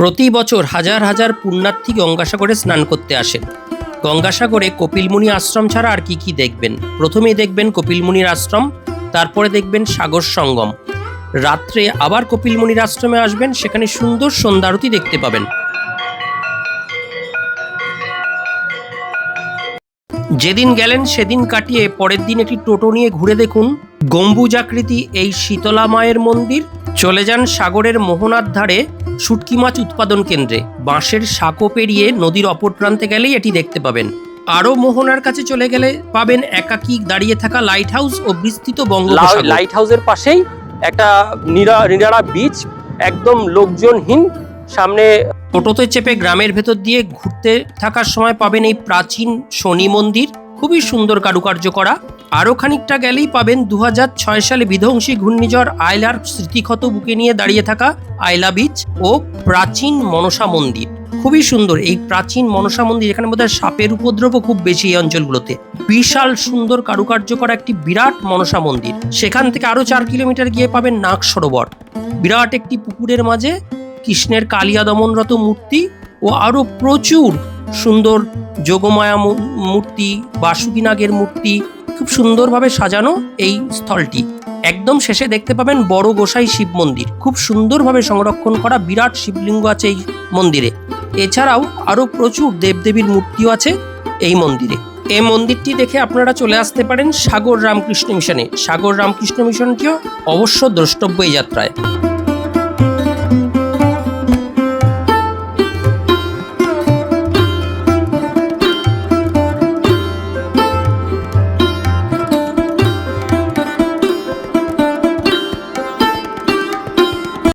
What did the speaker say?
প্রতি বছর হাজার হাজার পুণ্যার্থী গঙ্গাসাগরে স্নান করতে আসেন। গঙ্গাসাগরে কপিলমুনি আশ্রম ছাড়া আর কি দেখবেন? প্রথমেই দেখবেন কপিলমুনির আশ্রম, তারপরে দেখবেন সাগর সঙ্গম। রাত্রে আবার কপিলমুনির আশ্রমে আসবেন, সেখানে সুন্দর সন্ধ্যারতি দেখতে পাবেন। যেদিন গেলেন সেদিন কাটিয়ে পরের দিন একটি টোটো নিয়ে ঘুরে দেখুন গম্বুজাকৃতি এই শীতলা মায়ের মন্দির। চলে যান সাগরের মোহনার ধারে শুটকি মাছ উৎপাদন কেন্দ্রে। বাঁশের সাঁকো পেরিয়ে নদীর অপর প্রান্তে গেলেই এটি দেখতে পাবেন। আরও মোহনার কাছে চলে গেলে পাবেন একাকী দাঁড়িয়ে থাকা লাইট হাউস ও বিস্তৃত বঙ্গোপসাগর। লাইট হাউসের পাশেই একটা নিরাড়া বিচ, একদম লোকজনহীন। সামনে টোটোতে চেপে গ্রামের ভেতর দিয়ে ঘুরতে থাকার সময় পাবেন এই প্রাচীন শনি মন্দির, খুবই সুন্দর কারুকার্য করা। আরও খানিকটা গেলেই পাবেন 2006 সালে বিধ্বংসী ঘূর্ণিঝড় আয়লার স্মৃতিক্ষত বুকে নিয়ে দাঁড়িয়ে থাকা আয়লা বিচ ও প্রাচীন মনসা মন্দির। খুবই সুন্দর এই প্রাচীন মনসা মন্দির। এখানে বোধহয় সাপের উপদ্রবও খুব বেশি এই অঞ্চলগুলোতে। বিশাল সুন্দর কারুকার্য করা একটি বিরাট মনসা মন্দির। সেখান থেকে আরও 4 কিলোমিটার গিয়ে পাবেন নাগ সরোবর, বিরাট একটি পুকুরের মাঝে কৃষ্ণের কালিয়া দমনরত মূর্তি ও আরও প্রচুর সুন্দর যোগমায়া মূর্তি, বাসুকী নাগের মূর্তি, খুব সুন্দরভাবে সাজানো এই স্থলটি। একদম শেষে দেখতে পাবেন বড় গোসাই শিব মন্দির, খুব সুন্দরভাবে সংরক্ষণ করা বিরাট শিবলিঙ্গ আছে এই মন্দিরে। এছাড়াও আরও প্রচুর দেবদেবীর মূর্তিও আছে এই মন্দিরে। এই মন্দিরটি দেখে আপনারা চলে আসতে পারেন সাগর রামকৃষ্ণ মিশনে। সাগর রামকৃষ্ণ মিশনটিও অবশ্য দ্রষ্টব্য এই যাত্রায়।